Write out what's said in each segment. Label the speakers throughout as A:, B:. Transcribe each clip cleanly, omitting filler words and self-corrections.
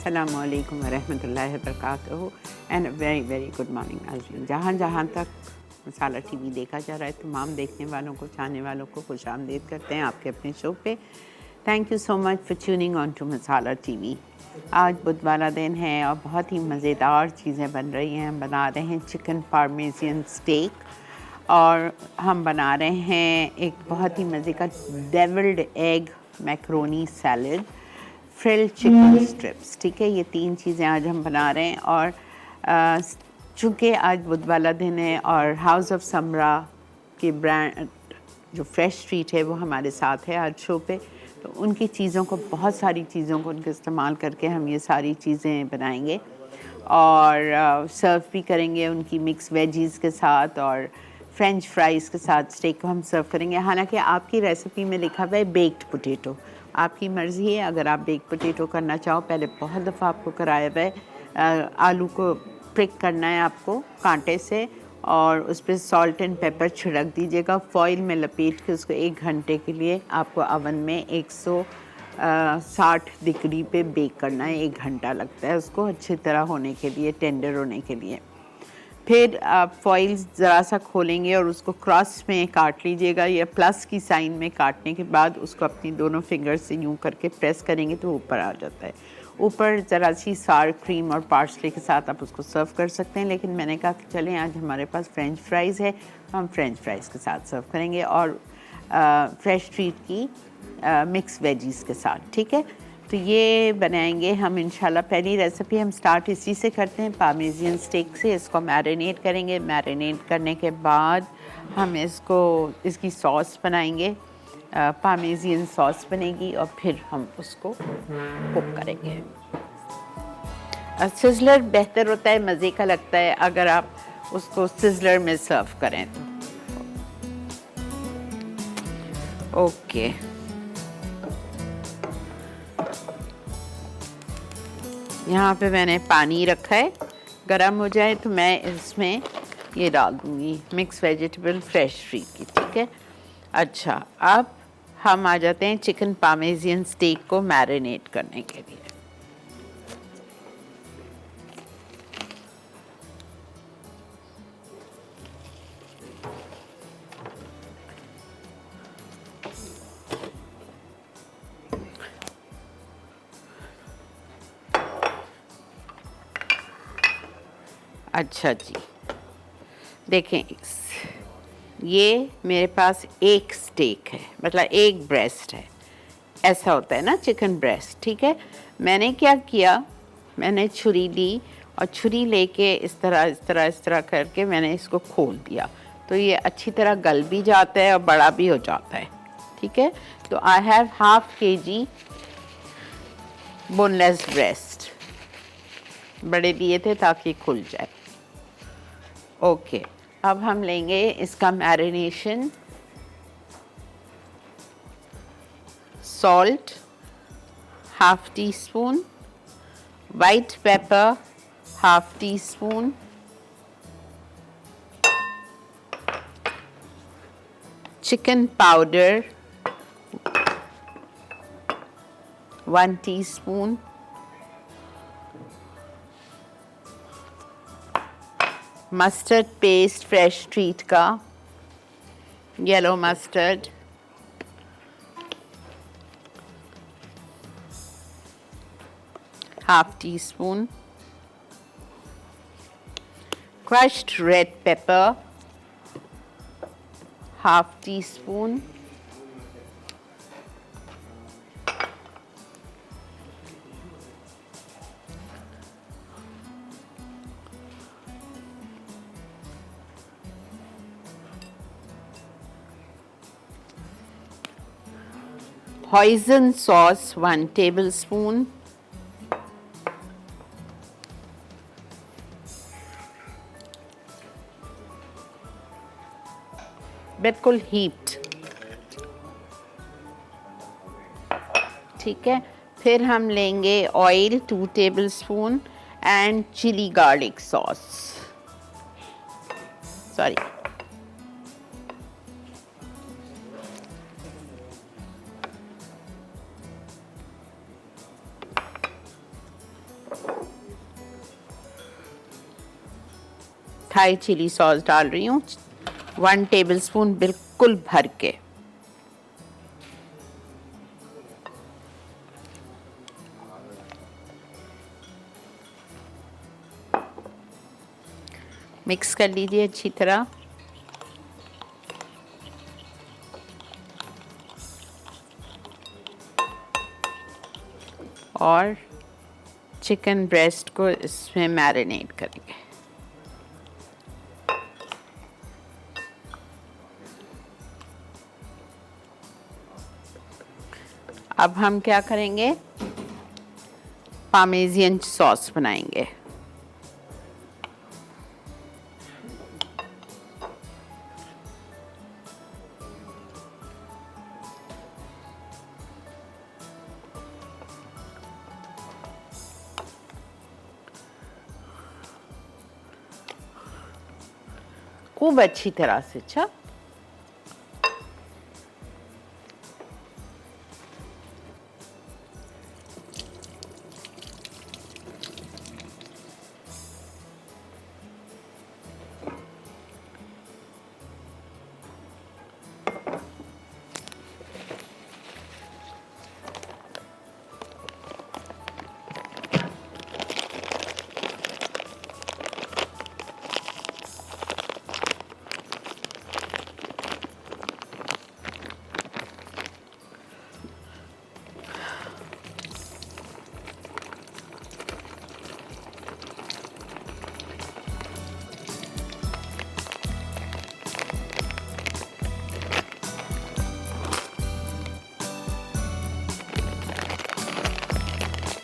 A: अस्सलामुअलैकुम वरहमतुल्लाहि वबरकातुहू and very very good morning नाज़रीन। जहाँ जहाँ तक मसाला टीवी देखा जा रहा है, तमाम देखने वालों को, चाहने वालों को खुशामदीद करते हैं आपके अपने शो पे। Thank you so much for tuning on to Masala TV. आज बुध वाला दिन है और बहुत ही मज़ेदार चीज़ें बन रही हैं। हम बना रहे हैं चिकन पार्मेज़ियन स्टेक और हम बना रहे हैं एक बहुत ही मज़े का devilled egg macaroni salad, frilled chicken strips. ठीक है, ये तीन चीज़ें आज हम बना रहे हैं। और चूँकि आज बुध वाला दिन है और हाउस ऑफ समरा के ब्रांड जो फ्रेश स्ट्रीट है वो हमारे साथ है आज शो पे, तो उनकी चीज़ों को, बहुत सारी चीज़ों को उनके इस्तेमाल करके हम ये सारी चीज़ें बनाएंगे और सर्व भी करेंगे उनकी मिक्स वेजीज़ के साथ और फ्रेंच फ्राइज़ के साथ स्टेक को हम सर्व करेंगे। हालांकि आपकी रेसिपी में लिखा हुआ है बेक्ड पोटैटो, आपकी मर्ज़ी है। अगर आप बेक्ड पोटैटो करना चाहो, पहले बहुत दफ़ा आपको कराया हुआ है, आलू को प्रिक करना है आपको कांटे से और उस पर सॉल्ट एंड पेपर छिड़क दीजिएगा। फॉइल में लपेट के उसको 1 घंटे के लिए आपको अवन में 160 डिग्री पे बेक करना है। 1 घंटा लगता है उसको अच्छी तरह होने के लिए, टेंडर होने के लिए। फिर आप फॉइल ज़रा सा खोलेंगे और उसको क्रॉस में काट लीजिएगा या प्लस की साइन में काटने के बाद उसको अपनी दोनों फिंगर से यूं करके प्रेस करेंगे तो ऊपर आ जाता है। ऊपर ज़रा सी सार क्रीम और पार्सले के साथ आप उसको सर्व कर सकते हैं, लेकिन मैंने कहा कि चलें आज हमारे पास फ्रेंच फ्राइज़ है तो हम फ्रेंच फ्राइज़ के साथ सर्व करेंगे और फ्रेश स्ट्रीट की मिक्स वेजीज़ के साथ। ठीक है, तो ये बनाएंगे हम इंशाल्लाह। पहली रेसिपी हम स्टार्ट इसी से करते हैं, पार्मेज़ियन स्टेक से। इसको मैरिनेट करेंगे। मैरिनेट करने के बाद हम इसकी सॉस बनाएंगे, पार्मेज़ियन सॉस बनेगी और फिर हम उसको कुक करेंगे। सिज़लर बेहतर होता है, मज़े का लगता है अगर आप उसको सिज़लर में सर्व करें तो। ओके, यहाँ पे मैंने पानी रखा है, गरम हो जाए तो मैं इसमें ये डाल दूँगी मिक्स वेजिटेबल फ्रेश स्ट्रीट की। ठीक है, अच्छा अब हम आ जाते हैं चिकन पार्मेज़ियन स्टेक को मैरिनेट करने के लिए। अच्छा जी, देखें ये मेरे पास एक स्टेक है, मतलब एक ब्रेस्ट है। ऐसा होता है ना चिकन ब्रेस्ट। ठीक है, मैंने क्या किया, मैंने छुरी ली और छुरी लेके इस तरह करके मैंने इसको खोल दिया तो ये अच्छी तरह गल भी जाता है और बड़ा भी हो जाता है। ठीक है, तो I have ½ kg boneless breast, बड़े लिए थे ताकि खुल जाए। ओके, अब हम लेंगे इसका marination. Salt ½ teaspoon, white pepper ½ teaspoon, chicken powder 1 teaspoon, mustard paste fresh street का, yellow mustard, ½ teaspoon, crushed red pepper ½ टीस्पून, hoisin sauce 1 tablespoon, बिल्कुल हीप्ड। ठीक है, फिर हम लेंगे oil 2 tablespoon and chilli garlic sauce, sorry Thai chilli sauce डाल रही हूँ 1 टेबलस्पून बिल्कुल भर के। मिक्स कर लीजिए अच्छी तरह। और चिकन ब्रेस्ट को इसमें मैरिनेट करेंगे। अब हम क्या करेंगे, पार्मेजियन सॉस बनाएंगे। खूब अच्छी तरह से। अच्छा,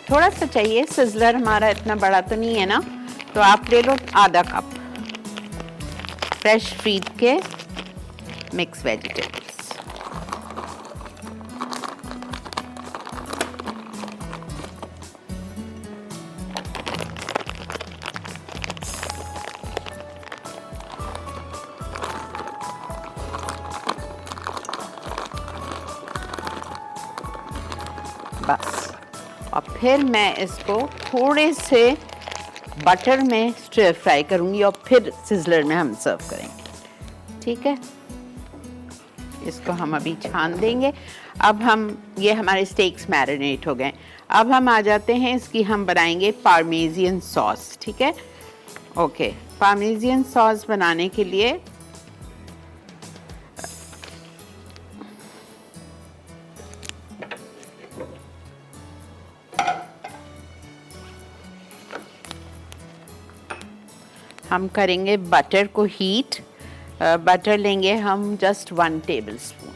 A: थोड़ा सा चाहिए, सिजलर हमारा इतना बड़ा तो नहीं है ना, तो आप ले लो आधा कप फ्रेश फ्रीड के मिक्स वेजिटेबल्स। बस, और फिर मैं इसको थोड़े से बटर में स्टिर फ्राई करूँगी और फिर सिजलर में हम सर्व करेंगे। ठीक है, इसको हम अभी छान देंगे। अब हम, ये हमारे स्टेक्स मैरिनेट हो गए। अब हम आ जाते हैं इसकी, हम बनाएंगे पार्मेजियन सॉस। ठीक है, ओके। पार्मेजियन सॉस बनाने के लिए हम करेंगे बटर को हीट। बटर लेंगे हम जस्ट 1 टेबलस्पून।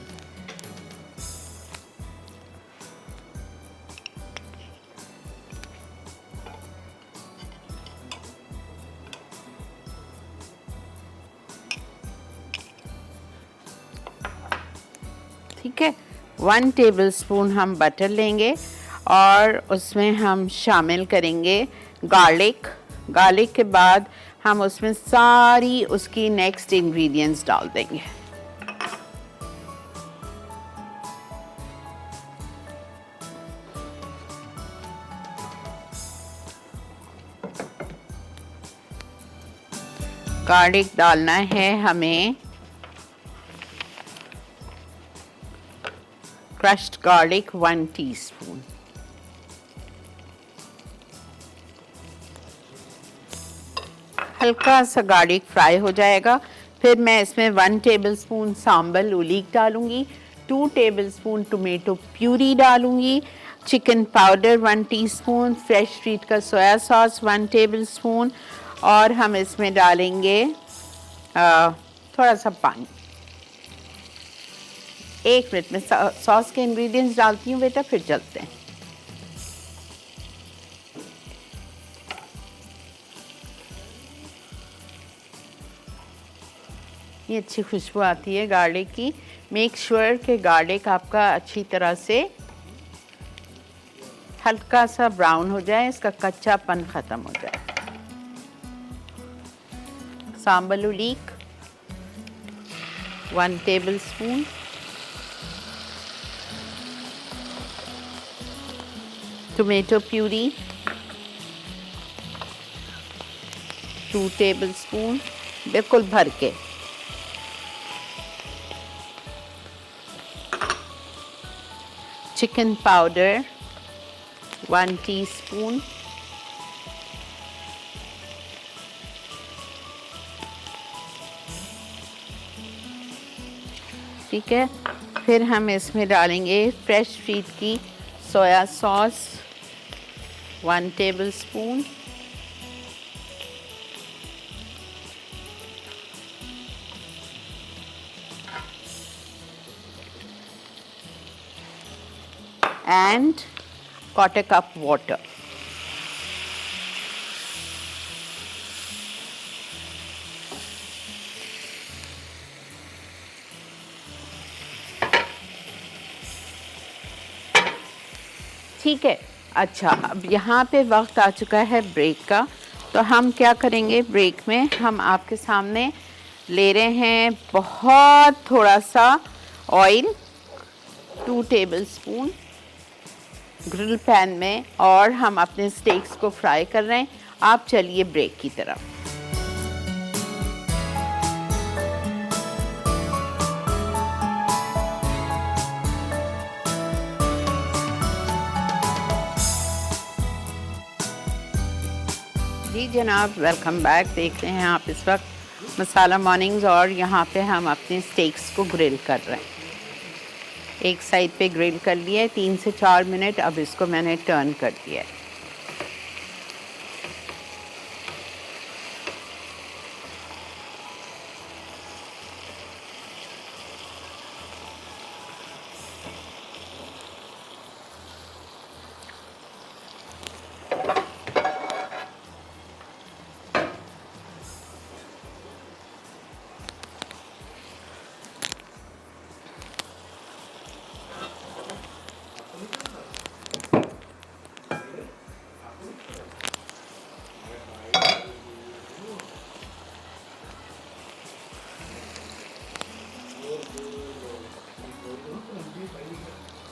A: ठीक है, 1 टेबलस्पून हम बटर लेंगे और उसमें हम शामिल करेंगे गार्लिक। गार्लिक के बाद हम उसमें सारी उसकी नेक्स्ट इंग्रेडिएंट्स डाल देंगे। गार्लिक डालना है हमें, क्रश्ड गार्लिक 1 टीस्पून। हल्का सा गार्लिक फ्राई हो जाएगा, फिर मैं इसमें 1 टेबलस्पून सांबल उलीक डालूंगी, 2 टेबलस्पून टोमेटो प्यूरी डालूंगी, chicken powder 1 teaspoon, fresh treat का सोया सॉस 1 टेबलस्पून, और हम इसमें डालेंगे थोड़ा सा पानी। 1 मिनट में सॉस के इंग्रेडिएंट्स डालती हूँ बेटा, फिर चलते हैं। ये अच्छी खुशबू आती है गार्लिक की। मेक श्योर कि गार्लिक आपका अच्छी तरह से हल्का सा ब्राउन हो जाए, इसका कच्चापन ख़त्म हो जाए। सांबल उलीक 1 टेबलस्पून, टोमेटो प्यूरी 2 टेबलस्पून, बिल्कुल भर के। चिकन पाउडर 1 टीस्पून, ठीक है। फिर हम इसमें डालेंगे फ्रेश फ्रीट की soya sauce 1 tablespoon, and 1/4 cup water. ठीक है। अच्छा, अब यहाँ पे वक्त आ चुका है ब्रेक का, तो हम क्या करेंगे ब्रेक में, हम आपके सामने ले रहे हैं बहुत थोड़ा सा ऑयल 2 टेबलस्पून ग्रिल पैन में, और हम अपने स्टेक्स को फ्राई कर रहे हैं। आप चलिए ब्रेक की तरफ। जी जनाब, वेलकम बैक। देख रहे हैं आप इस वक्त मसाला मॉर्निंग्स, और यहाँ पे हम अपने स्टेक्स को ग्रिल कर रहे हैं। एक साइड पे ग्रिल कर लिया है 3 से 4 मिनट। अब इसको मैंने टर्न कर दिया है।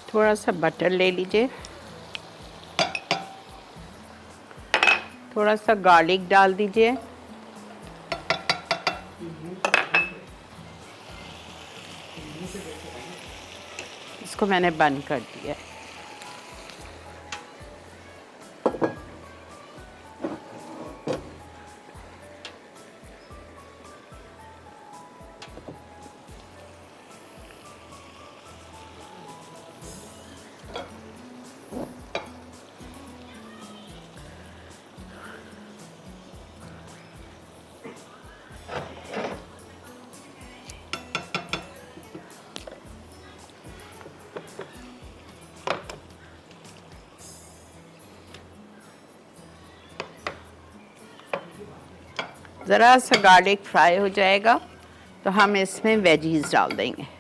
A: थोड़ा सा बटर ले लीजिए, थोड़ा सा गार्लिक डाल दीजिए, इसको मैंने बंद कर दिया है। ज़रा सा गार्लिक फ्राई हो जाएगा तो हम इसमें वेजीज डाल देंगे।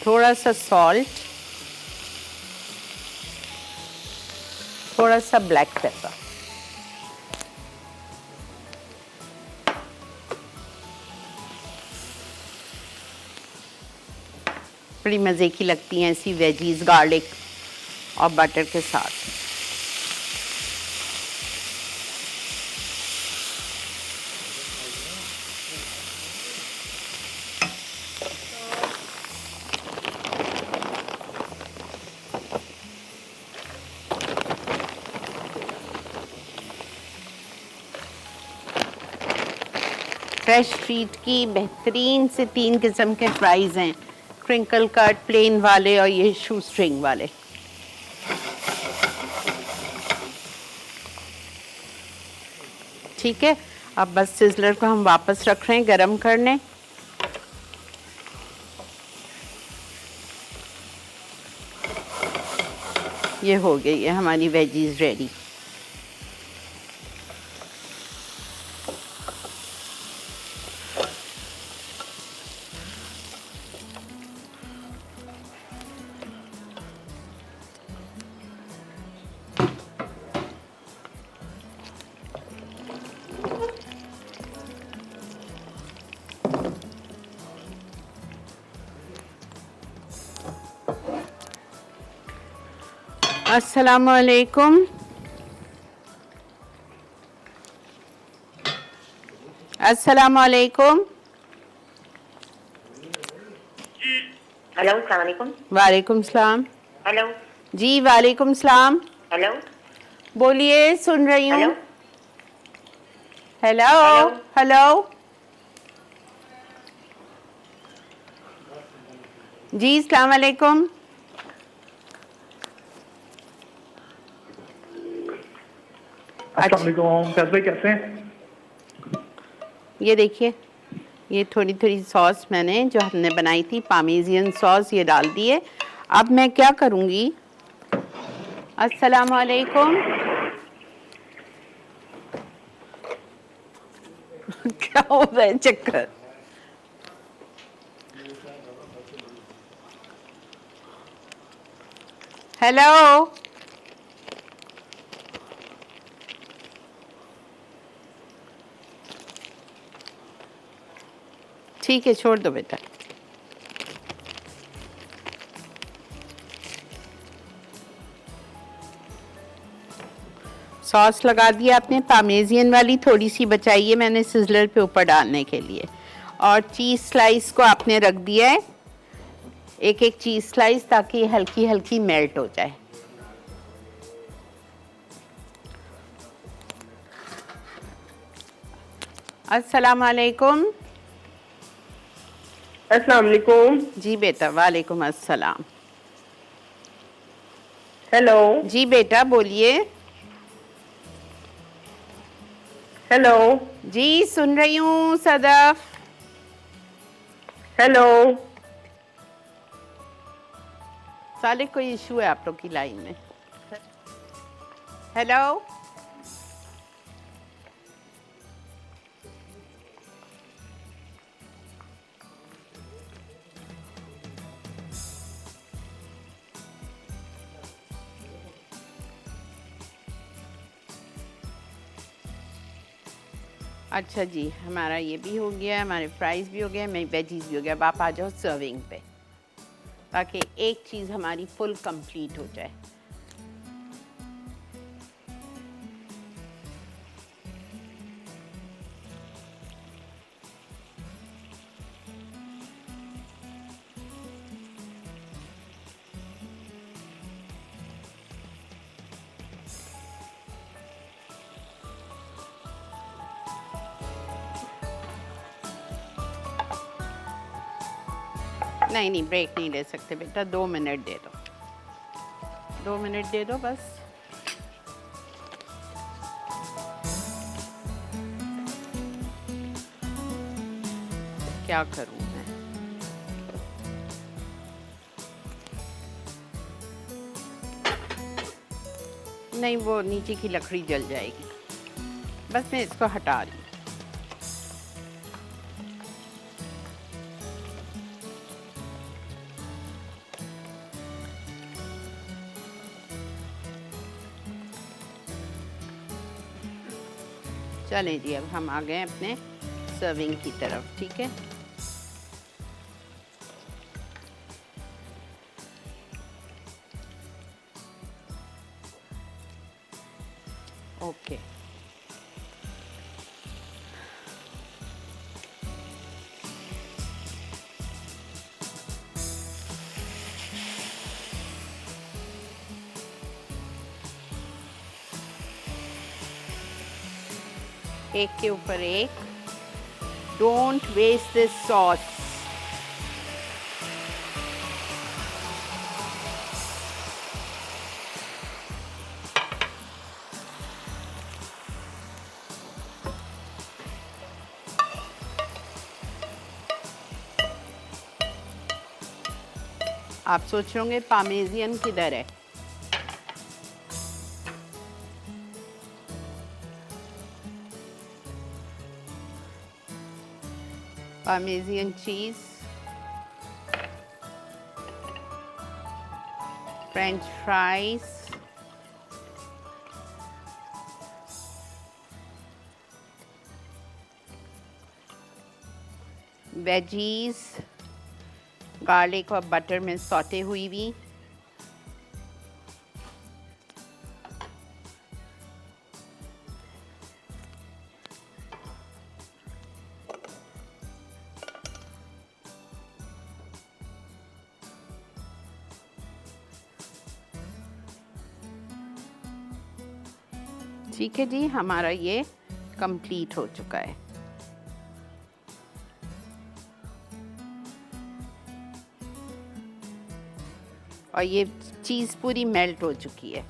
A: थोड़ा सा सॉल्ट, थोड़ा सा ब्लैक पेपर, बड़ी मज़े की लगती हैं ऐसी वेजीज गार्लिक और बटर के साथ। फ्रेश फीट की बेहतरीन से 3 किस्म के फ्राइज हैं, क्रिंकल कट, प्लेन वाले और ये शू स्ट्रिंग वाले। ठीक है, अब बस सिजलर को हम वापस रख रहे हैं गरम करने। ये हो गई है हमारी वेजीज रेडी। अस्सलामुअलैकुम। अस्सलामुअलैकुम।
B: हेलो, अस्सलाम वालेकुम।
A: वालेकुम सलाम।
B: हेलो।
A: जी वालेकुम सलाम।
B: हेलो।
A: बोलिए, सुन रही हूँ।
B: हेलो।
A: हेलो।
B: हेलो।
A: हेलो। जी अस्सलाम वालेकुम।
C: अस्सलाम
A: अच्छा,
C: वालेकुम, फैज भाई कैसे हैं?
A: ये देखिए, ये थोड़ी थोड़ी सॉस मैंने जो हमने बनाई थी पामेजियन सॉस ये डाल दी है। अब मैं क्या करूँगी, अस्सलाम वालेकुम। क्या हो रहा है चक्कर? हेलो। ठीक है, छोड़ दो बेटा। सॉस लगा दिया आपने, पामेजियन वाली थोड़ी सी बचाई है मैंने सिजलर पे ऊपर डालने के लिए। और चीज़ स्लाइस को आपने रख दिया है, एक एक चीज़ स्लाइस, ताकि हल्की हल्की मेल्ट हो जाए। अस्सलाम वालेकुम।
B: अस्सलाम वालेकुम।
A: जी बेटा, वालेकुम अस्सलाम।
B: हेलो।
A: जी बेटा बोलिए।
B: हेलो।
A: जी सुन रही हूँ सदफ।
B: हेलो।
A: साले कोई इशू है आप लोग की लाइन में? हेलो। अच्छा जी, हमारा ये भी हो गया, हमारे फ्राइज़ भी हो गए, मेरी वेजीज भी हो गया। अब आप आ जाओ सर्विंग पे, ताकि एक चीज़ हमारी फुल कंप्लीट हो जाए। नहीं नहीं, ब्रेक नहीं ले सकते बेटा, 2 मिनट दे दो, 2 मिनट दे दो बस। क्या करूँ मैं? नहीं, वो नीचे की लकड़ी जल जाएगी। बस मैं इसको हटा रही हूँ। चलें जी, अब हम आ गए अपने सर्विंग की तरफ, ठीक है। ओके। एक के ऊपर एक। Don't waste this sauce. आप सोच रहे होंगे पामेजियन किधर है? Parmesan cheese, French fries, veggies garlic और बटर में सौटे हुई भी, ठीक है जी। हमारा ये कंप्लीट हो चुका है। और ये चीज़ पूरी मेल्ट हो चुकी है।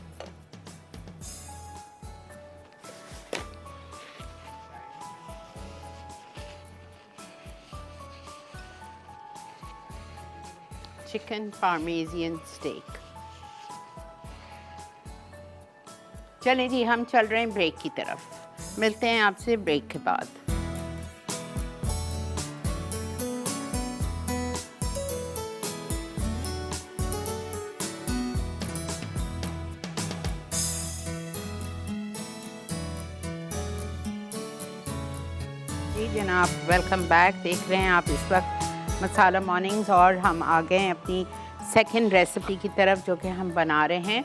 A: Chicken parmesan steak. चलें जी, हम चल रहे हैं ब्रेक की तरफ। मिलते हैं आपसे ब्रेक के बाद। जी जनाब, वेलकम बैक। देख रहे हैं आप इस वक्त मसाला मॉर्निंग्स, और हम आ गए हैं अपनी सेकंड रेसिपी की तरफ, जो कि हम बना रहे हैं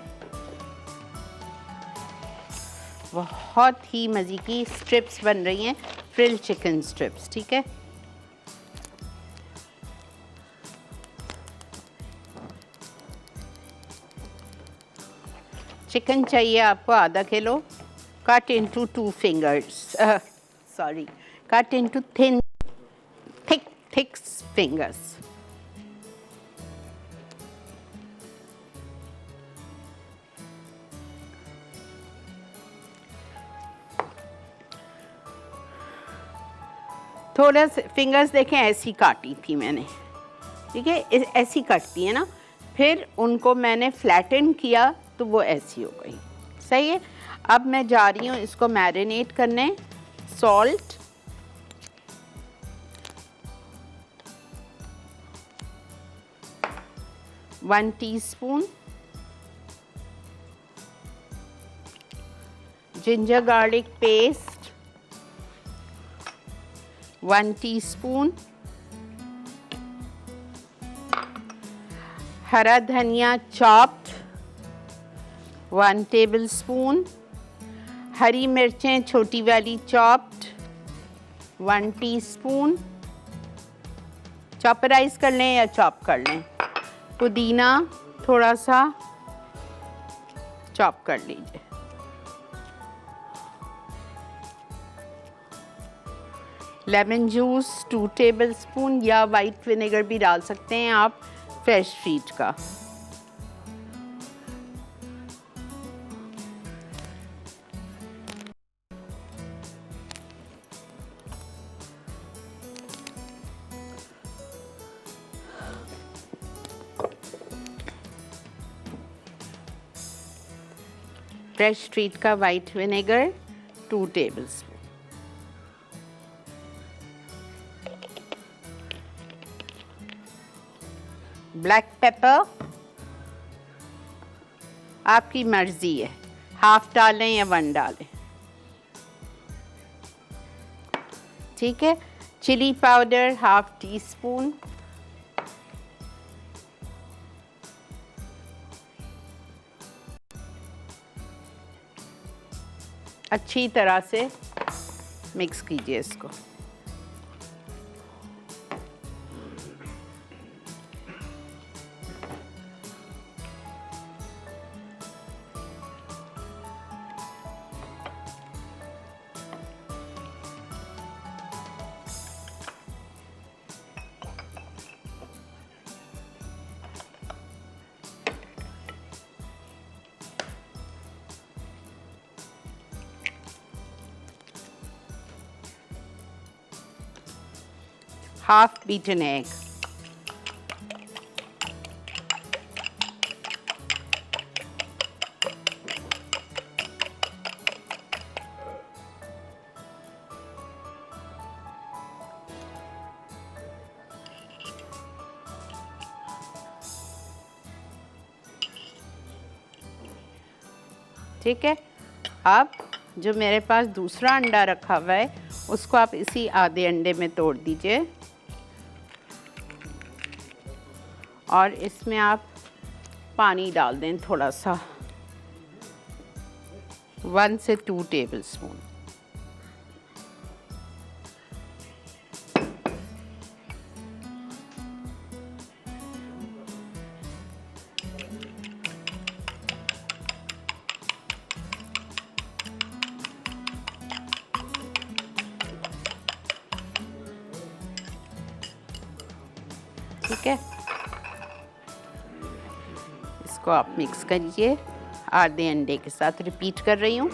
A: बहुत ही मज़े की स्ट्रिप्स बन रही हैं, फ्रिल चिकन स्ट्रिप्स। ठीक है, चिकन चाहिए आपको आधा kilo, cut into 2 fingers, sorry, cut into thick fingers. थोड़ा सा फिंगर्स देखें, ऐसी काटी थी मैंने, ठीक है, ऐसी कटती है ना, फिर उनको मैंने फ्लैटन किया तो वो ऐसी हो गई। सही है। अब मैं जा रही हूँ इसको मैरिनेट करने। Salt, one teaspoon, ginger garlic paste 1 teaspoon, हरा धनिया चॉप्ड 1 टेबलस्पून, हरी मिर्चें छोटी वाली चॉप्ड 1 टीस्पून, चॉपराइज कर लें या चॉप कर लें, पुदीना थोड़ा सा चॉप कर लीजिए, लेमन जूस 2 टेबलस्पून, या वाइट विनेगर भी डाल सकते हैं आप फ्रेश ट्रीट का। फ्रेश ट्रीट का white vinegar 2 tablespoon, black pepper आपकी मर्जी है, हाफ डालें या 1 डालें, ठीक है। चिली पाउडर 1/2 टीस्पून, अच्छी तरह से मिक्स कीजिए इसको। हाफ बीटन एग, ठीक है। अब जो मेरे पास दूसरा अंडा रखा हुआ है उसको आप इसी आधे अंडे में तोड़ दीजिए और इसमें आप पानी डाल दें थोड़ा सा, 1 से 2 टेबलस्पून। ठीक है, इसको आप मिक्स करिए आधे अंडे के साथ। रिपीट कर रही हूँ,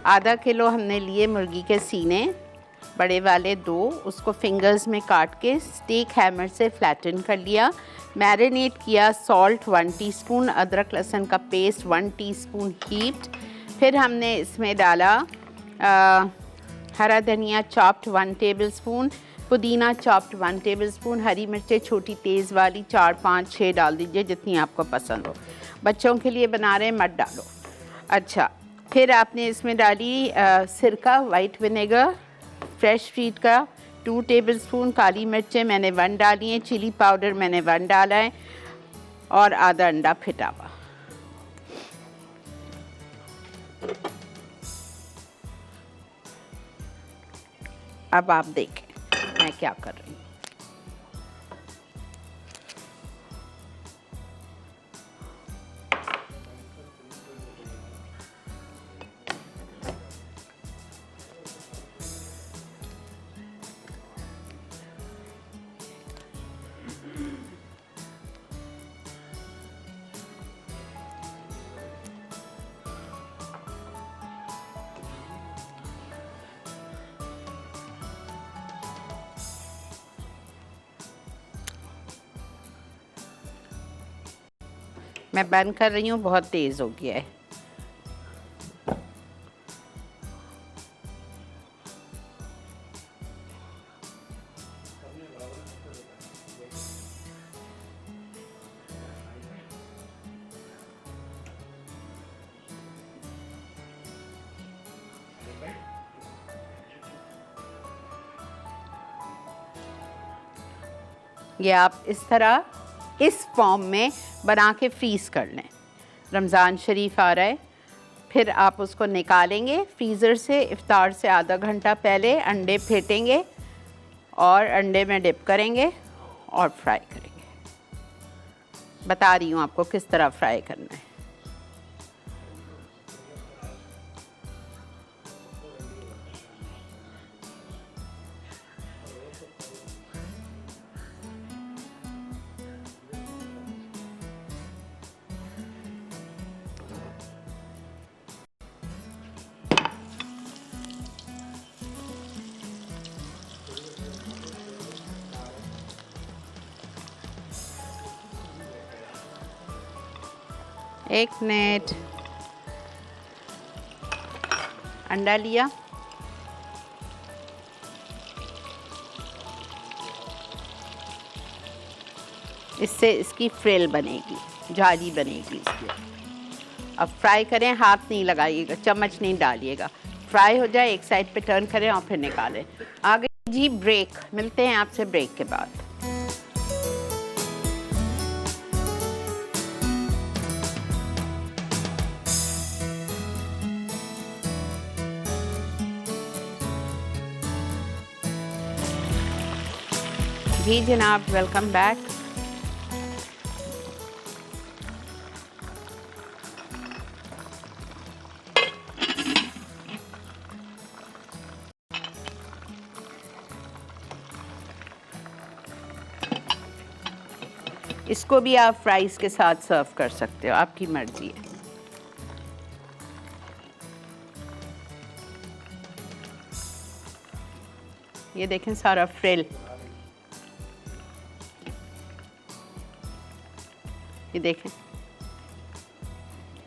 A: आधा किलो हमने लिए मुर्गी के सीने, बड़े वाले 2, उसको फिंगर्स में काट के स्टेक हैमर से फ्लैटन कर लिया। मैरिनेट किया, सॉल्ट 1 टीस्पून, अदरक लहसुन का पेस्ट 1 टीस्पून हीप्ड। फिर हमने इसमें डाला हरा धनिया चॉप्ड 1 टेबलस्पून, पुदीना चॉप्ड 1 टेबलस्पून, हरी मिर्चें छोटी तेज़ वाली 4, 5, 6 डाल दीजिए जितनी आपको पसंद हो। बच्चों के लिए बना रहे हैं, मत डालो। अच्छा, फिर आपने इसमें डाली सिरका वाइट विनेगर फ्रेश फ्रीट का 2 टेबलस्पून, काली मिर्चें मैंने 1 डाली हैं, चिली पाउडर मैंने 1 डाला है, और आधा अंडा फिटा हुआ। अब आप देखें मैं क्या कर रही हूँ। मैं बंद कर रही हूँ, बहुत तेज़ हो गया है। ये आप इस तरह इस फॉर्म में बना के फ्रीज़ कर लें। रमज़ान शरीफ आ रहा है, फिर आप उसको निकालेंगे फ्रीज़र से, इफ्तार से आधा घंटा पहले अंडे फेंटेंगे और अंडे में डिप करेंगे और फ्राई करेंगे। बता रही हूँ आपको किस तरह फ्राई करना है। एक मिनट, अंडा लिया, इससे इसकी फ्रिल बनेगी, जाली बनेगी इसकी। अब फ्राई करें, हाथ नहीं लगाइएगा, चम्मच नहीं डालिएगा। फ्राई हो जाए, एक साइड पे टर्न करें और फिर निकालें। आगे जी ब्रेक, मिलते हैं आपसे ब्रेक के बाद। जी जनाब, वेलकम बैक। इसको भी आप फ्राइज के साथ सर्व कर सकते हो, आपकी मर्जी है। ये देखें सारा फ्रिल, ये देखें।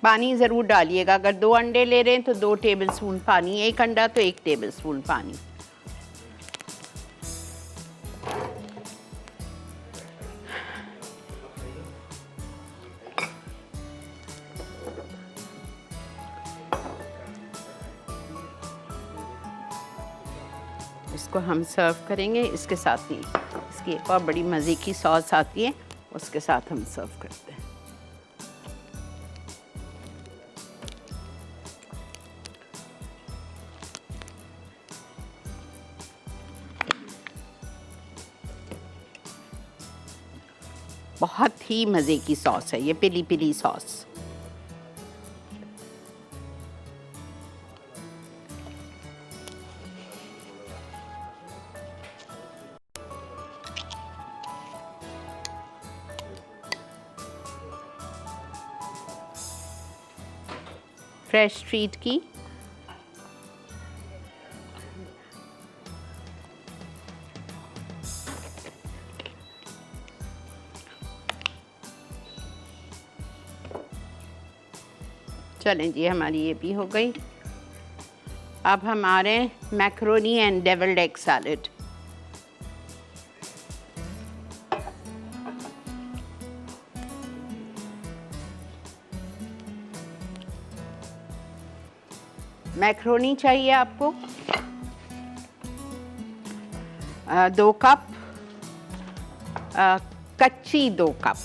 A: पानी ज़रूर डालिएगा, अगर 2 अंडे ले रहे हैं तो 2 टेबलस्पून पानी, 1 अंडा तो 1 टेबलस्पून पानी। इसको हम सर्व करेंगे इसके साथ ही। इसकी एक और बड़ी मज़े की सॉस आती है, उसके साथ हम सर्व करते हैं। बहुत ही मज़े की सॉस है ये, पिली पिली सॉस। फ्रेश स्ट्रीट की चलें जी, हमारी ये भी हो गई। अब हमारे macaroni and devilled egg salad. Macaroni चाहिए आपको 2 कप, कच्ची 2 कप,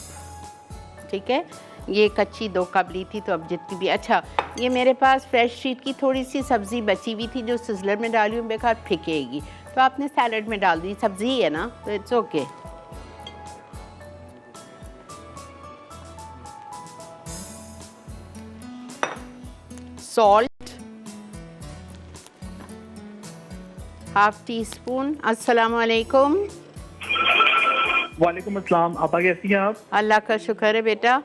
A: ठीक है। ये कच्ची 2 कप ली थी, तो अब जितनी भी, अच्छा ये मेरे पास फ्रेश स्ट्रीट की थोड़ी सी सब्ज़ी बची हुई थी जो सिजलर में डाली हूँ, बेकार फेंकेगी, तो आपने सैलेड में डाल दी, सब्ज़ी है ना, तो it's okay. Salt half tea spoon. अस्सलाम वालेकुम।
C: वालेकुम अस्सलाम। आपा कैसी हैं आप?
A: अल्लाह का शुक्र है बेटा।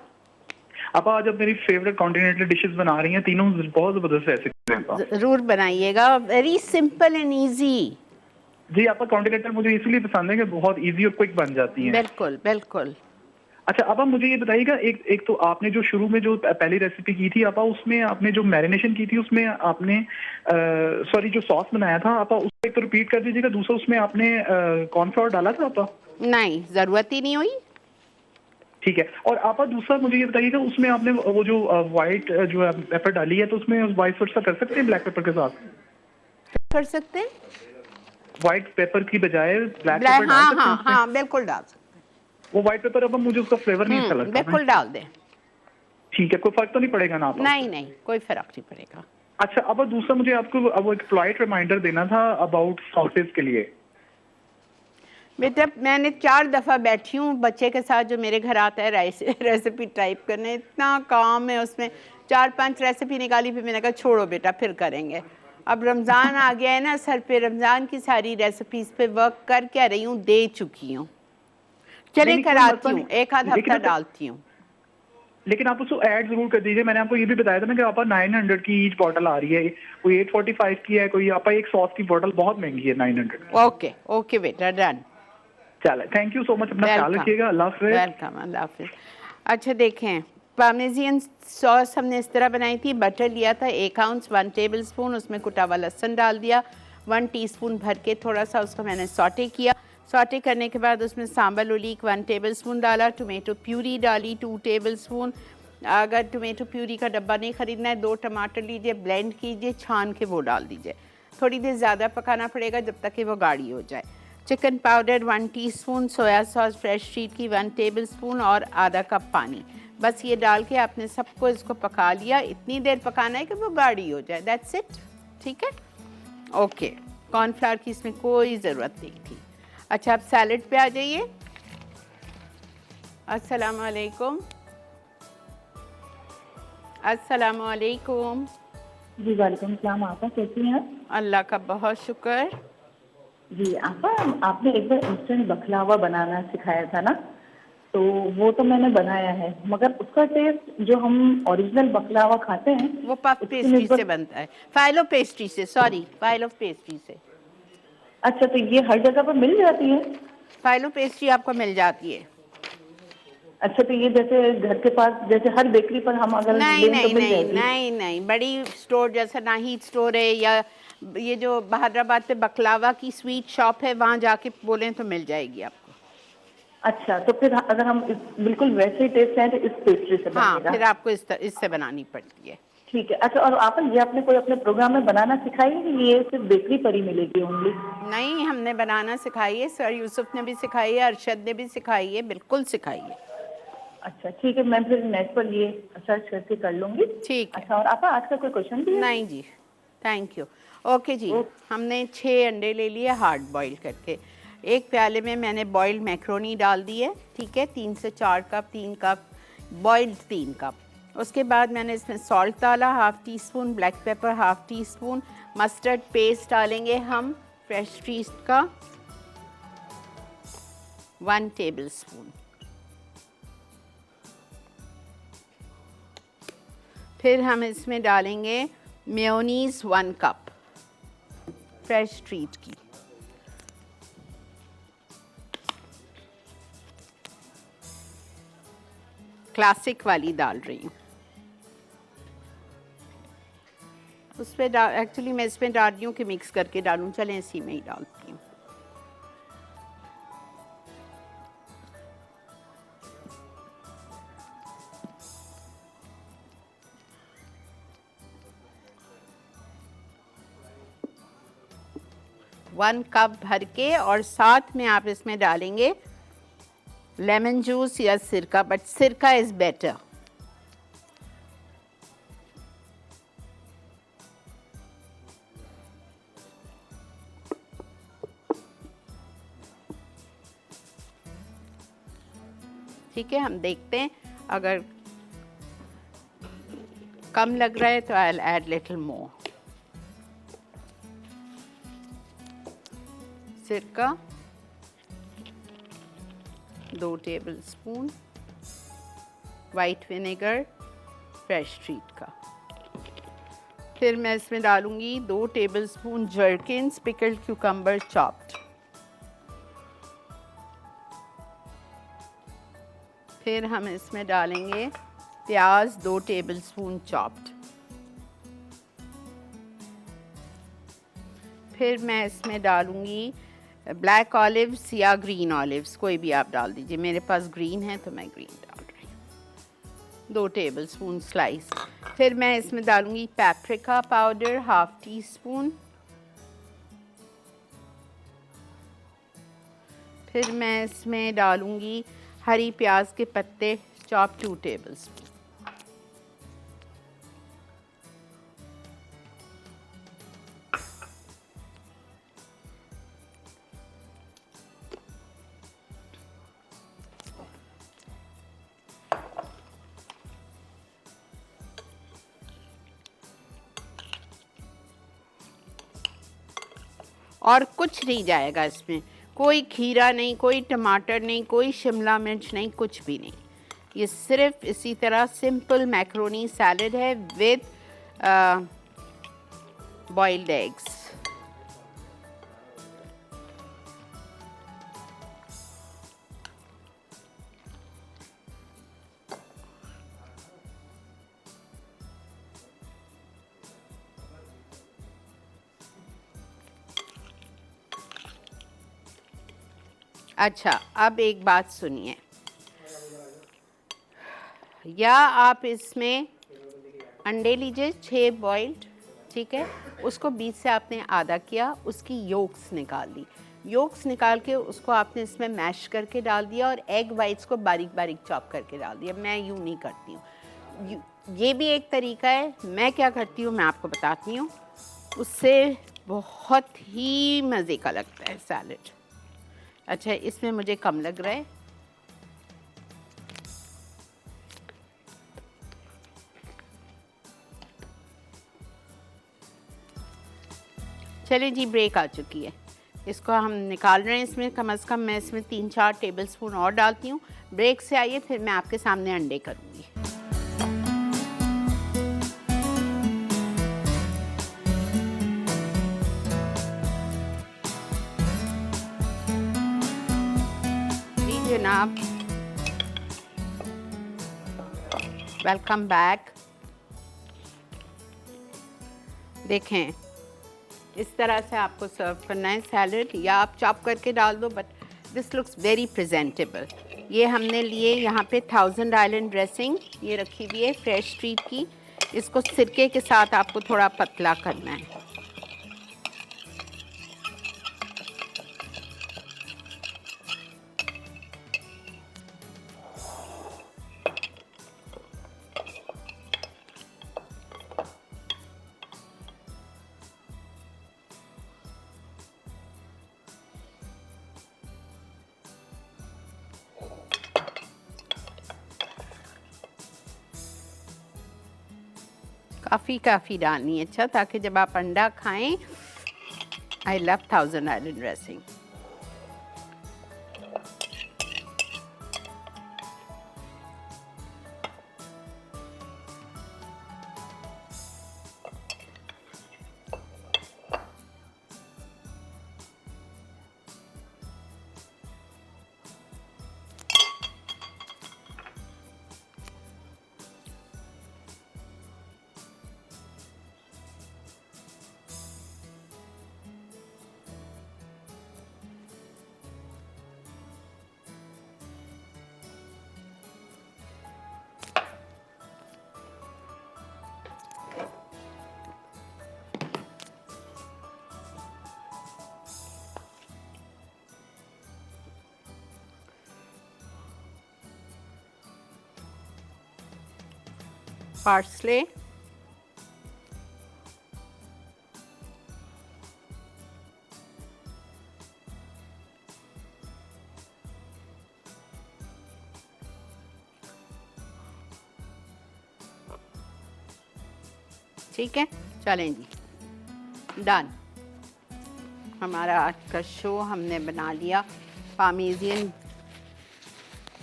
C: आपा आज आप मेरी फेवरेट कॉन्टिनेंटल डिशेस बना रही हैं, तीनों बहुत ज़बरदस्त रेसिपी हैं।
A: ज़रूर बनाइएगा, वेरी सिंपल एंड ईजी।
C: जी, आपका कॉन्टिनेंटल मुझे इसलिए पसंद है कि बहुत इजी और क्विक बन जाती हैं।
A: बिल्कुल बिल्कुल।
C: अच्छा आपा, मुझे ये बताइएगा, एक तो आपने जो शुरू में जो पहली रेसिपी की थी आपा, उसमें आपने जो मैरिनेशन की थी उसमें आपने सॉरी जो सॉस बनाया था आपा, उसको एक तो रिपीट कर दीजिएगा। दूसरा, उसमें आपने कॉर्नफ्लोर डाला था आपा?
A: नहीं, ज़रूरत ही नहीं हुई।
C: ठीक है। और आपा दूसरा मुझे ये बताइएगा, उसमें आपने वो जो व्हाइट जो पेपर डाली है, तो उसमें व्हाइट सॉस का कर सकते हैं ब्लैक पेपर के साथ?
A: कर सकते हैं,
C: व्हाइट पेपर की बजाय ब्लैक पेपर
A: हाँ
C: डाल सकते हैं
A: हाँ
C: उसमें?
A: हाँ, बिल्कुल डाल सकते
C: वो व्हाइट पेपर अब मुझे उसका फ्लेवर नहीं अच्छा
A: हैं,
C: लगता है।
A: बिल्कुल डाल दें।
C: ठीक है, कोई फर्क तो नहीं पड़ेगा ना आपा?
A: नहीं नहीं, कोई फर्क नहीं पड़ेगा।
C: अच्छा, अब दूसरा मुझे आपको अब एक फ्लाइट रिमाइंडर देना था अबाउट सॉसेज के लिए।
A: बेटा मैंने 4 दफ़ा बैठी हूँ बच्चे के साथ जो मेरे घर आता है रेसिपी टाइप करने, इतना काम है उसमें, 4-5 रेसिपी निकाली, फिर मैंने कहा छोड़ो बेटा फिर करेंगे। अब रमज़ान आ गया है ना सर पे, रमज़ान की सारी रेसिपीज़ पे वर्क कर क्या रही हूँ, दे चुकी हूँ, चले कराती हूँ, एक आध हफ्ता डालती हूँ।
C: लेकिन आप उसको ऐड जरूर कर दीजिए। मैंने आपको ये भी बताया था ना कि आपा 900 की ईच बॉटल आ रही है, कोई 845 की है, कोई आपा एक सॉस की बॉटल बहुत महंगी है 900।
A: ओके ओके बेटा, डन।
C: चलो, थैंक यू सो मच, अपना ख्याल रखिएगा। अल्लाह हाफ़िज़।
A: वेलकम, अल्लाह हाफ़िज़। अच्छा देखें, पार्मेजियन सॉस हमने इस तरह बनाई थी। बटर लिया था 1 आउंस, 1 टेबल स्पून, उसमें कुटा हुआ लहसुन डाल दिया, 1 टीस्पून भर के थोड़ा सा उसको मैंने सॉटे किया। सॉटे करने के बाद उसमें सांबल ओलीक 1 टेबल स्पून डाला, टोमेटो प्यूरी डाली 2 टेबल स्पून। अगर टोमेटो प्यूरी का डब्बा नहीं ख़रीदना है, 2 टमाटर लीजिए, ब्लेंड कीजिए, छान के वो डाल दीजिए। थोड़ी देर ज़्यादा पकाना पड़ेगा जब तक कि वो गाढ़ी हो जाए। Chicken powder 1 teaspoon, soya sauce fresh street की 1 टेबल स्पून और आधा कप पानी, बस ये डाल के आपने सबको इसको पका लिया। इतनी देर पकाना है कि वो गाढ़ी हो जाए, दैट्स इट। ठीक है, ओके। कॉर्नफ्लावर की इसमें कोई ज़रूरत नहीं थी। अच्छा, अब सैलेड पे आ जाइए। अस्सलाम वालेकुम। अस्सलाम वालेकुम।
D: जी वालेकुम सलाम। आपा कैसी हैं?
A: अल्लाह का बहुत शुक्र।
D: जी आपा, आपने एक बार इंस्टेंट बखलावा बनाना सिखाया था ना, तो वो तो मैंने बनाया है, मगर उसका टेस्ट जो हम ओरिजिनल बखलावा खाते हैं
A: वो पफ पेस्ट्री से बनता है, फाइलो पेस्ट्री से, सॉरी फाइलो पेस्ट्री से।
D: अच्छा, तो ये हर जगह पर मिल जाती है?
A: फाइलो पेस्ट्री आपको मिल जाती है।
D: अच्छा, तो ये जैसे घर के पास जैसे हर बेकरी पर हम अगर
A: नहीं
D: लें तो
A: नहीं
D: मिल
A: नहीं
D: जाएगी?
A: नहीं नहीं, बड़ी स्टोर जैसे नाहीद स्टोर है या ये जो बहादराबाद पे बकलावा की स्वीट शॉप है, वहाँ जाके बोलें तो मिल जाएगी आपको।
D: अच्छा, तो फिर अगर हम बिल्कुल वैसे ही टेस्ट चाहें तो इस पेस्ट्री से
A: हाँ,
D: बनेगा?
A: फिर आपको इससे बनानी पड़ती है।
D: ठीक है। अच्छा, और आप ये आपने कोई अपने प्रोग्राम में बनाना सिखाई है कि ये सिर्फ बेकरी पर ही मिलेगी ओनली?
A: नहीं, हमने बनाना सिखाई है, सर यूसुफ ने भी सिखाई है, अरशद ने भी सिखाई है, बिल्कुल सिखाई है।
D: अच्छा ठीक है, मैं फिर नेट पर ये सर्च करके कर लूंगी।
A: ठीक है।
D: अच्छा, और आपका आज का कोई क्वेश्चन भी है?
A: नहीं जी, थैंक यू। ओके जी, हमने 6 अंडे ले लिए हार्ड बॉईल करके। एक प्याले में मैंने बॉइल्ड मैक्रोनी डाल दी है, ठीक है, 3 से 4 कप, 3 कप बॉइल्ड, 3 कप। उसके बाद मैंने इसमें सॉल्ट डाला, half tea spoon, black pepper half tea spoon, mustard paste डालेंगे हम फ्रेश ट्रीज का 1 टेबल स्पून। फिर हम इसमें डालेंगे मेयोनीज़ 1 कप फ्रेश ट्रीट की। क्लासिक वाली डाल रही हूँ। उस पर एक्चुअली मैं इसमें डाल रही हूँ कि मिक्स करके डालूँ, चलें इसी में ही डालती हूँ। वन कप भर के, और साथ में आप इसमें डालेंगे लेमन जूस या सिरका, बट सिरका इज़ बेटर। ठीक है, हम देखते हैं, अगर कम लग रहा है तो I will add little more. सिरका 2 table spoon, white vinegar fresh treat का। फिर मैं इसमें डालूंगी 2 table spoon gherkins pickled cucumber chopped. फिर हम इसमें डालेंगे प्याज 2 टेबल स्पून चॉप्ड। फिर मैं इसमें डालूंगी ब्लैक ऑलिव्स या ग्रीन ऑलिव्स, कोई भी आप डाल दीजिए। मेरे पास ग्रीन है तो मैं ग्रीन डाल रही हूँ, 2 टेबल स्पून स्लाइस। फिर मैं इसमें डालूंगी paprika powder half tea spoon. फिर मैं इसमें डालूंगी हरी प्याज के पत्ते चॉप 2 टेबल स्पून। और कुछ नहीं जाएगा इसमें, कोई खीरा नहीं, कोई टमाटर नहीं, कोई शिमला मिर्च नहीं, कुछ भी नहीं। ये सिर्फ इसी तरह सिंपल मैक्रोनी सैलड है विद बॉइल्ड एग्स। अच्छा, अब एक बात सुनिए, या आप इसमें अंडे लीजिए 6 बॉइल्ड, ठीक है, उसको बीच से आपने आधा किया, उसकी योक्स निकाल ली, योक्स निकाल के उसको आपने इसमें मैश करके डाल दिया, और एग वाइट्स को बारीक बारीक चॉप करके डाल दिया। मैं यूँ नहीं करती हूँ, ये भी एक तरीका है। मैं क्या करती हूँ मैं आपको बताती हूँ, उससे बहुत ही मज़े का लगता है सैलड। अच्छा, इसमें मुझे कम लग रहा है, चलिए जी, ब्रेक आ चुकी है, इसको हम निकाल रहे हैं। इसमें कम से कम मैं इसमें 3-4 टेबल स्पून और डालती हूँ। ब्रेक से आइए, फिर मैं आपके सामने अंडे करूँगी। जी जनाब, वेलकम बैक। देखें, इस तरह से आपको सर्व करना है सैलड, या आप चॉप करके डाल दो, but this looks very presentable. ये हमने लिए यहाँ पे 1000 आइलैंड ड्रेसिंग, ये रखी हुई है फ्रेश ट्रीट की। इसको सिरके के साथ आपको थोड़ा पतला करना है। काफ़ी डालनी है, अच्छा, ताकि जब आप अंडा खाएं। I love thousand island dressing. Parsley, ठीक है, चलें जी, डन। हमारा आज का शो हमने बना लिया parmesan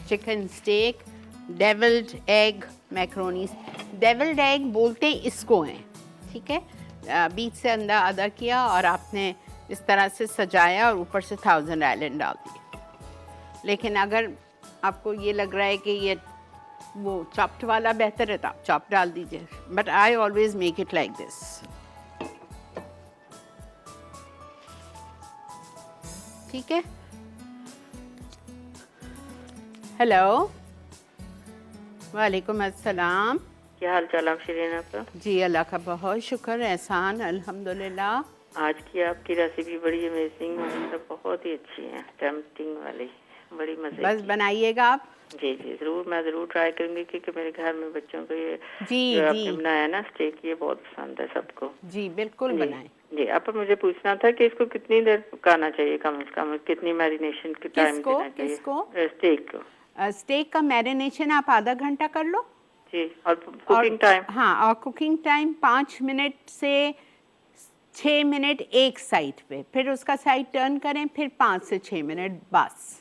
A: chicken steak, devilled egg macaroni. Devilled egg बोलते इसको हैं, ठीक है। बीच से अंडा अदा किया और आपने इस तरह से सजाया और ऊपर से थाउजेंड आइलैंड डाल दिए। लेकिन अगर आपको ये लग रहा है कि ये वो चॉप्ड वाला बेहतर है तो आप चॉप डाल दीजिए, but I always make it like this. ठीक है। हेलो, वालेकुम अस्सलाम।
B: क्या हाल चाल आप शिरीन आपका?
A: जी अल्लाह का बहुत शुक्र, एहसान, अल्हम्दुलिल्लाह।
B: आज की आपकी रेसिपी बड़ी अमेजिंग, मतलब बहुत ही अच्छी है, टेम्पटिंग वाली, बड़ी मजे
A: बस बनाइएगा आप।
B: जी जी जरूर, मैं जरूर ट्राई करूंगी क्योंकि मेरे घर में बच्चों को ये
A: जी
B: जो
A: जी
B: आपने बनाया ना स्टेक, ये बहुत पसंद है सबको।
A: जी बिल्कुल
B: जी,
A: बनाएं।
B: जी आप मुझे पूछना था कि इसको कितनी देर पकाना चाहिए, कम से कम कितनी मैरिनेशन की टाइम
A: किसको
B: देना चाहिए?
A: किसको?
B: स्टेक को।
A: स्टेक का मैरिनेशन आप आधा घंटा कर लो।
B: जी, और कुकिंग टाइम?
A: हाँ, और कुकिंग टाइम 5 मिनट से 6 मिनट एक साइड पे, फिर उसका साइड टर्न करें, फिर 5 से 6 मिनट बस।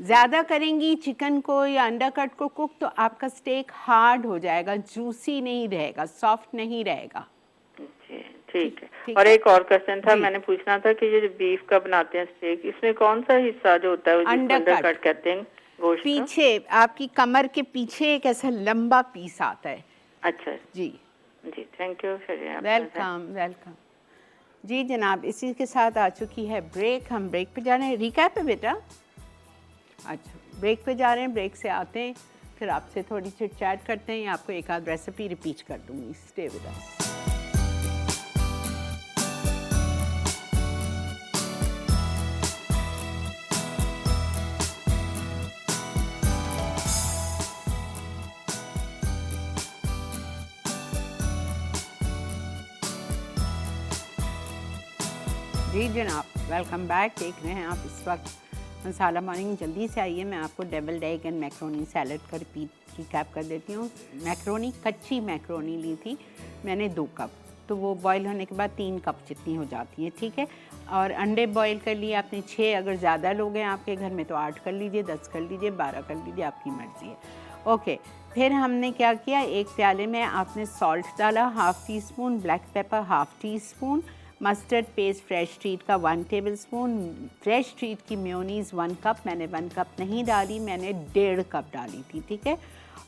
A: ज़्यादा करेंगी चिकन को या अंडरकट को कुक तो आपका स्टेक हार्ड हो जाएगा, जूसी नहीं रहेगा, सॉफ्ट नहीं रहेगा।
B: ठीक है। और एक और क्वेश्चन था, मैंने पूछना था कि ये जो बीफ का बनाते हैं स्टेक, इसमें कौन सा हिस्सा जो होता है अंडरकट कहते हैं गोश्त?
A: पीछे, आपकी कमर के पीछे एक ऐसा लंबा पीस आता है।
B: अच्छा
A: जी
B: जी, थैंक यू।
A: Welcome welcome. जी जनाब, इसी के साथ आ चुकी है ब्रेक। हम ब्रेक पे जा रहे हैं। रिकैप है बेटा? अच्छा, ब्रेक पे जा रहे हैं, ब्रेक से आते हैं, फिर आपसे थोड़ी चिट चैट करते हैं, आपको एक आध रेसिपी रिपीट कर दूंगी। Stay with us. जी जनाब, वेलकम बैक। देख रहे हैं आप इस वक्त मसाला मॉर्निंग। जल्दी से आइए, मैं आपको devilled egg and macaroni salad का रिकैप कर देती हूँ। मैक्रोनी, कच्ची मैक्रोनी ली थी मैंने 2 कप, तो वो बॉईल होने के बाद 3 कप जितनी हो जाती है, ठीक है। और अंडे बॉईल कर लिए आपने 6, अगर ज़्यादा लोग हैं आपके घर में तो 8 कर लीजिए, 10 कर लीजिए, 12 कर लीजिए, आपकी मर्ज़ी है। ओके, फिर हमने क्या किया, एक प्याले में आपने सॉल्ट डाला, half tea spoon, black pepper half tea spoon, mustard paste fresh treat का 1 टेबलस्पून, फ्रेश ट्रीट की मेयोनीज़ 1 कप, मैंने 1 कप नहीं डाली, मैंने 1.5 कप डाली थी, ठीक है।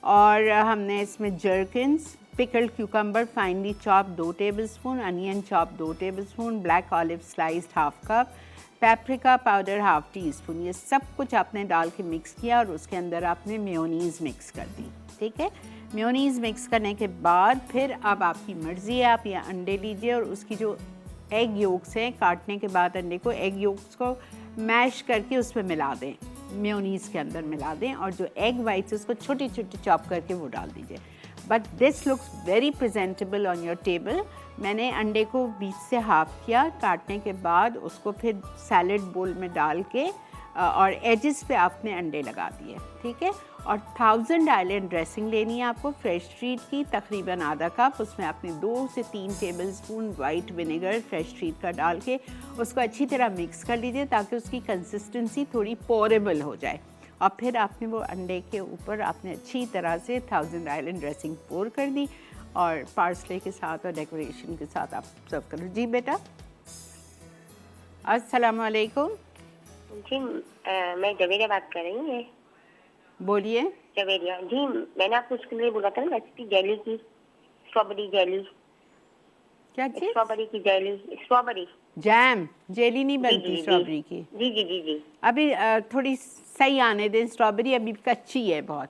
A: और हमने इसमें gherkins, pickled cucumber finely chop 2 tablespoon, onion chop 2 tablespoon, black olive sliced half cup, paprika powder half tea spoon, ये सब कुछ आपने डाल के मिक्स किया और उसके अंदर आपने मेयोनीज़ मिक्स कर दी, ठीक है। मेयोनीज़ मिक्स करने के बाद फिर अब आपकी मर्ज़ी है, आप ये अंडे लीजिए और उसकी जो एग योक्स हैं, काटने के बाद अंडे को, एग योक्स को मैश करके उसमें मिला दें, मेयोनीज़ के अंदर मिला दें, और जो एग वाइट्स उसको छोटी छोटी चॉप करके वो डाल दीजिए। But this looks very presentable on your table. मैंने अंडे को बीच से हाफ किया, काटने के बाद उसको फिर सैलड बोल में डाल के और एजेस पे आपने अंडे लगा दिए, ठीक है। और 1000 आइलैंड ड्रेसिंग लेनी है आपको फ्रेश स्ट्रीट की, तकरीबन आधा कप। उसमें आपने 2 से 3 tablespoon white vinegar fresh street का डाल के उसको अच्छी तरह मिक्स कर लीजिए ताकि उसकी कंसिस्टेंसी थोड़ी पोरेबल हो जाए। और फिर आपने वो अंडे के ऊपर आपने अच्छी तरह से 1000 आइलैंड ड्रेसिंग पोर कर दी और पार्सले के साथ और डेकोरेशन के साथ आप सर्व करो। जी बेटा, अस्सलाम वालेकुम।
E: जी मैं जवेरिया बात कर रही हूँ।
A: बोलिए।
E: जवेरिया जी, मैंने आपको उसके लिए बोला था ना रेसिपी जेली की, स्ट्रॉबेरी जेली।
A: क्या चीज़?
E: स्ट्रॉबेरी की जेली, स्ट्रॉबेरी
A: जैम। जेली नहीं बनती स्ट्रॉबेरी की।
E: जी जी जी जी।
A: अभी थोड़ी सही आने दें, स्ट्रॉबेरी अभी कच्ची है बहुत।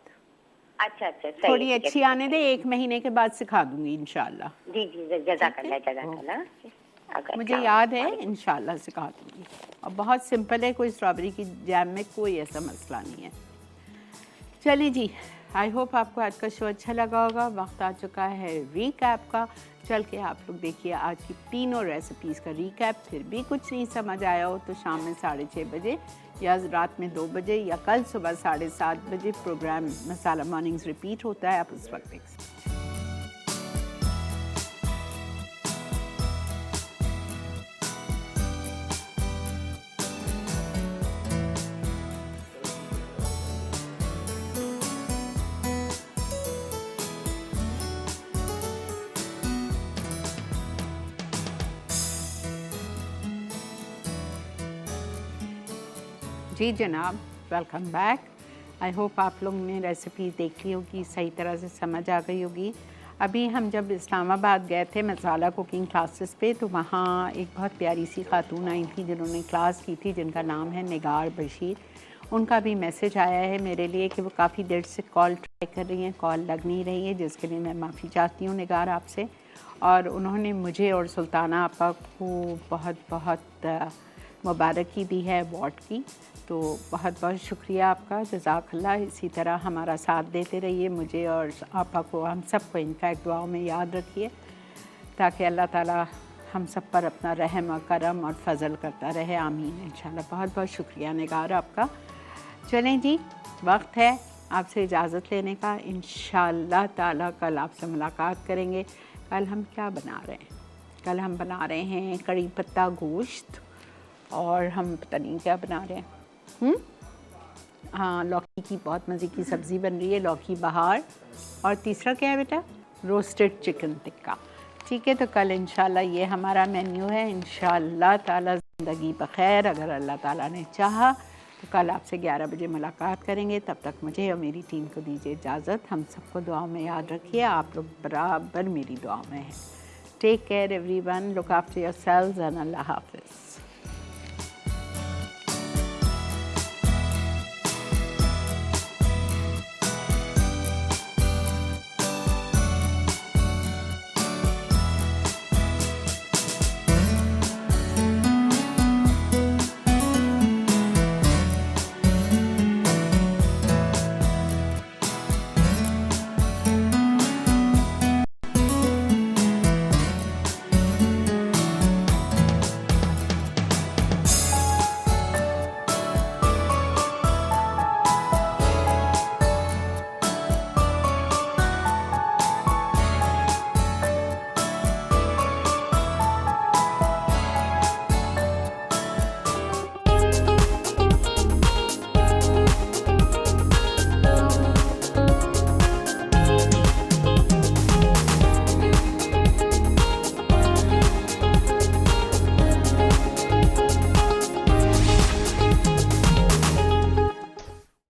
E: अच्छा अच्छा,
A: थोड़ी अच्छी आने दें, 1 महीने के बाद सिखा दूंगी इंशाल्लाह।
E: जी जी, जज़ाकल्लाह जज़ाकल्लाह।
A: मुझे याद है, इंशाल्लाह सिखा दूंगी। और बहुत सिंपल है, कोई स्ट्रॉबेरी की जैम में कोई ऐसा मसला नहीं है। चलिए जी, आई होप आपको आज का शो अच्छा लगा होगा। वक्त आ चुका है रीकैप का। चल के आप लोग देखिए आज की तीनों रेसिपीज़ का रीकैप। फिर भी कुछ नहीं समझ आया हो तो शाम में 6:30 बजे या रात में 2 बजे या कल सुबह 7:30 बजे प्रोग्राम मसाला मॉर्निंग्स रिपीट होता है, आप उस वक्त देख सकते हैं। जी जनाब, वेलकम बैक। आई होप आप लोग ने रेसिपी देखी होगी, सही तरह से समझ आ गई होगी। अभी हम जब इस्लामाबाद गए थे मसाला कुकिंग क्लासेस पे, तो वहाँ एक बहुत प्यारी सी खातून आई थी जिन्होंने क्लास की थी, जिनका नाम है निगार बशीर। उनका भी मैसेज आया है मेरे लिए कि वो काफ़ी देर से कॉल ट्राई कर रही हैं, कॉल लग नहीं रही है, जिसके लिए मैं माफ़ी चाहती हूँ निगार आपसे। और उन्होंने मुझे और सुल्ताना आपा को बहुत बहुत मुबारकी दी है अवार्ड की, तो बहुत बहुत शुक्रिया आपका, जज़ाकल्लाह। इसी तरह हमारा साथ देते रहिए, मुझे और आपा को, हम सबको इनफैक्ट दुआओं में याद रखिए, ताकि अल्लाह ताला हम सब पर अपना रहम और करम और फजल करता रहे, आमीन इंशाल्लाह। बहुत बहुत शुक्रिया निगार आपका। चलें जी, वक्त है आपसे इजाज़त लेने का। इंशाल्लाह ताला कल आपसे मुलाकात करेंगे। कल हम क्या बना रहे हैं? कल हम बना रहे हैं कड़ी पत्ता गोश्त, और हम पता नहीं क्या बना रहे हैं। हाँ, लौकी की बहुत मज़े की सब्ज़ी बन रही है, लौकी बहार। और तीसरा क्या है बेटा? Roasted chicken tikka. ठीक है, तो कल इंशाल्लाह ये हमारा मेन्यू है। इंशाल्लाह ताला ज़िंदगी बखैर, अगर अल्लाह ताला ने चाहा तो कल आपसे 11 बजे मुलाकात करेंगे। तब तक मुझे और मेरी टीम को दीजिए इजाज़त। हम सबको दुआओं में याद रखिए, आप लोग बराबर मेरी दुआओं में हैं। Take care everyone, look after yourselves and अल्लाह हाफ़िज़।